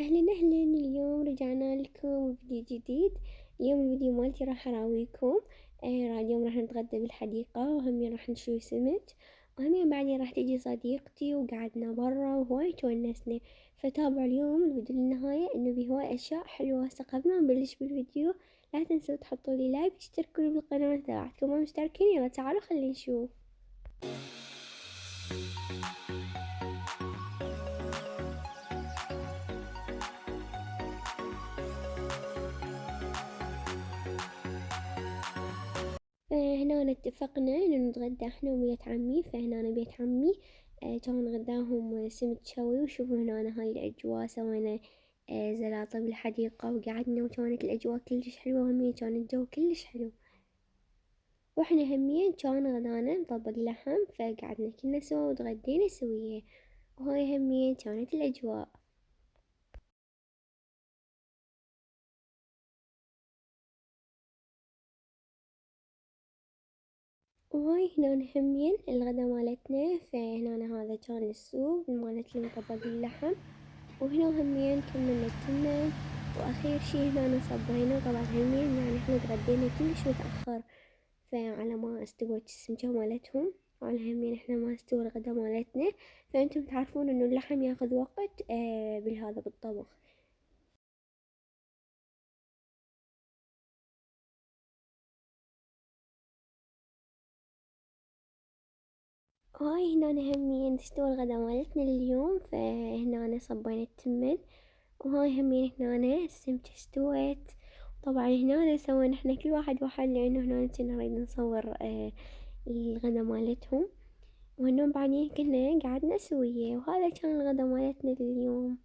أهلا أهلا، اليوم رجعنا لكم فيديو جديد. اليوم الفيديو مالتي راح أراويكم. اليوم راح نتغدى بالحديقة، وهم راح نشوي سمك، وهم بعدين راح تيجي صديقتي وقعدنا برا وهواي تونسنا. فتابعوا اليوم الفيديو للنهاية إنه بيه هواي أشياء حلوة. هسه قبل ما نبلش بالفيديو لا تنسوا تحطوا لي لايك وتشتركوا بالقناة تبعتكم. ما مشتركين؟ يلا تعالوا خلينا نشوف. هنا اتفقنا إنه نتغدى إحنا وبيت عمي. فهنا أنا بيت عمي كان غداهم سمك شوي. وشوفوا هنا هاي الأجواء، سوينا زلاطة بالحديقة وقعدنا، وكانت الأجواء كلش حلوة، وهمية كان الجو كلش حلو. وإحنا همية كان غدانا مطبق لحم، فقعدنا كلنا سوا وتغدينا سوية، وهاي همية كانت الأجواء. وهاي هنا همين الغدا مالتنا. فهنا هذا كان السوق مالت المطبق اللحم، وهنا همين كملنا التمن. واخير شي هنا صبينا. طبعا همين يعني احنا تغدينا كلش متأخر، فعلى ما استوت السمكة مالتهم، على همين احنا ما استوى الغدا مالتنا. فانتم تعرفون انه اللحم ياخذ وقت بالهذا بالطبخ. هاي هنا همين استوى الغدا مالتنا لليوم. فهنا صبينا التمن، وهاي همين هنا السمكة استوت. طبعا هنا سوينا احنا كل واحد واحد، لانه هنا كنا نريد نصور الغدا مالتهم، وهنوم بعدين كنا قعدنا سوية. وهذا كان الغدا مالتنا لليوم.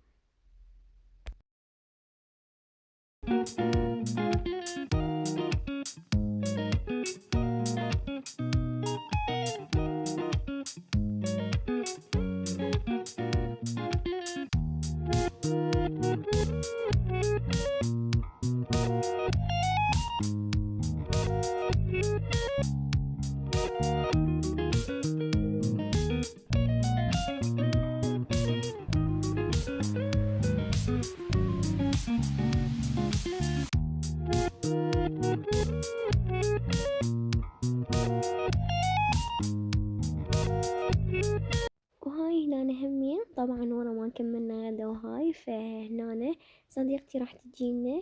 وهاي هنا همين طبعا ورا ما كملنا غدا وهاي، فهنا صديقتي راح تجينا.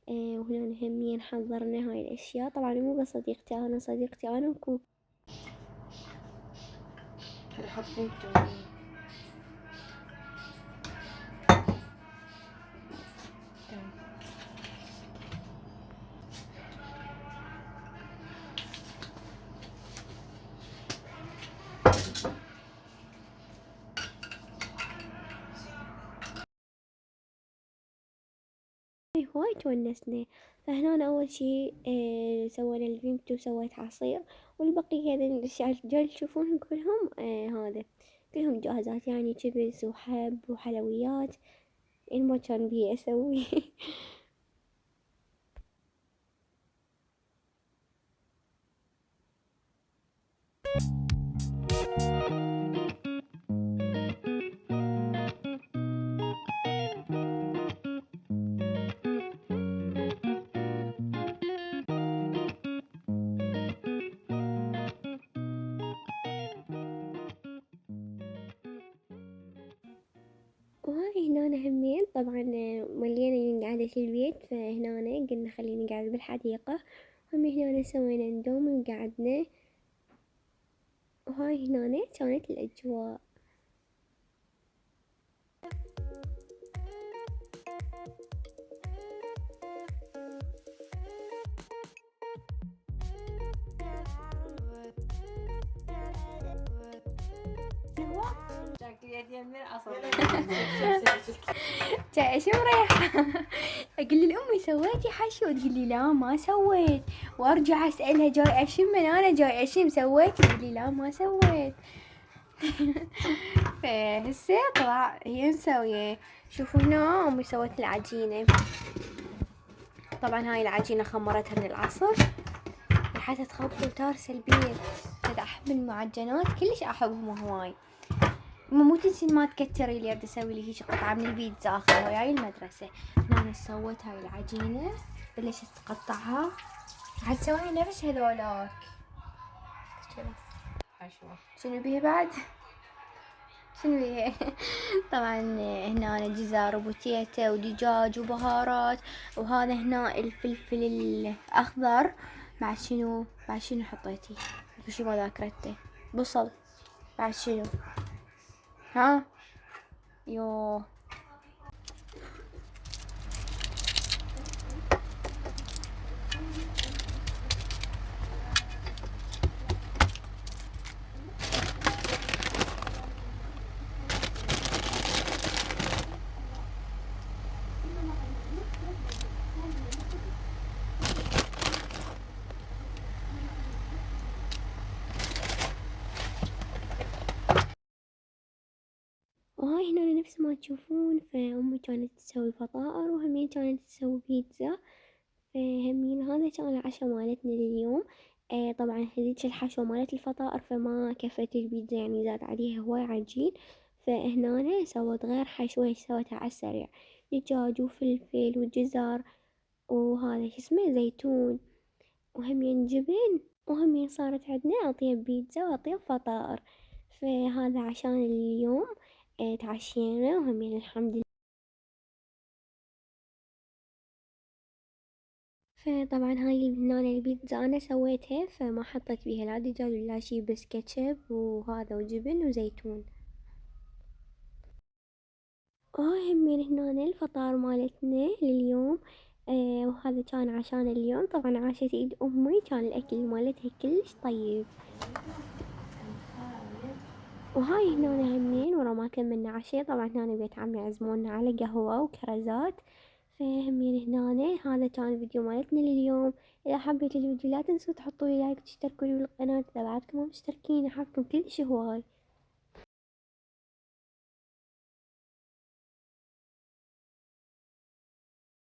وهنا همين حضرنا هاي الأشياء. طبعا مو بس صديقتي أنا، صديقتي أنا وكوكو. هواي تونسنا. فهنا أنا أول شي سوينا الفيمتو، سويت عصير، والبقية هذا الأشياء الجاي تشوفونهم كلهم هذا كلهم جاهزات، يعني كبز وحب وحلويات. إن ما كان بيه أسوي. وهاي هنا همين طبعا ملينا من قعدة البيت. فهنا قلنا خلينا نقعد بالحديقة. هم هنا سوينا اندومي وقعدنا. وهاي هنا كانت الأجواء. جاي شو مريحة. اقول لامي سويتي حشو، تقول لي لا ما سويت، وارجع اسالها جاي اشم من انا جاي اشم سويتي، تقول لي لا ما سويت. فهسه طلع هي مسوية. شوفوا هنا امي سوت العجينة. طبعا هاي العجينة خمرتها من العصر لحتى تخبط وتارسل البيت. احب المعجنات كلش احبهم هواي. مو تنسين ما تكتري لي، اريد اسوي لي هيك قطعة من البيتزا اخذها وياي المدرسة. هنا أنا سويت هاي العجينة، بلشت تقطعها، راح تسوي نفس هذولاك. حشوة. شنو بيه بعد؟ شنو بيه؟ طبعا هنا جزر وبوتيتا ودجاج وبهارات، وهذا هنا الفلفل الاخضر. بعد شنو حطيتي؟ في شي ما ذاكرته. بصل. بعد شنو؟ ها؟ يوه. وهاي هنا نفس ما تشوفون، فأمي كانت تسوي فطائر وهمين كانت تسوي بيتزا. فهمين هذا كان العشاء مالتنا لليوم. طبعا هذيك الحشوة مالت الفطائر فما كفت البيتزا، يعني زاد عليها هواي عجين. فهنا سوت غير حشوة، سوتها على السريع، دجاج وفلفل وجزر، وهذا شو اسمه زيتون، وهمين جبن، وهمين صارت عندنا أطيب بيتزا وأطيب فطائر. فهذا عشان اليوم تعشينا وهمين الحمد لله. فطبعا هاي هنا البيتزا أنا سويتها، فما حطيت بيها لا دجاج ولا شي، بس كاتشب وهذا وجبن وزيتون. وهاي همين هنا الفطار مالتنا لليوم. وهذا كان عشان اليوم. طبعا عاشت ايد امي، كان الاكل مالتها كلش طيب. وهاي هنا همين ورا ما كملنا عشاء، طبعا هنا بيت عمي عزمونا على قهوة وكرزات. فهمين هنا هذا كان الفيديو مالتنا لليوم. اذا حبيتوا الفيديو لا تنسوا تحطوا لي لايك وتشتركوا لي بالقناة اذا بعدكم مو مشتركين، احبكم كلش هواي.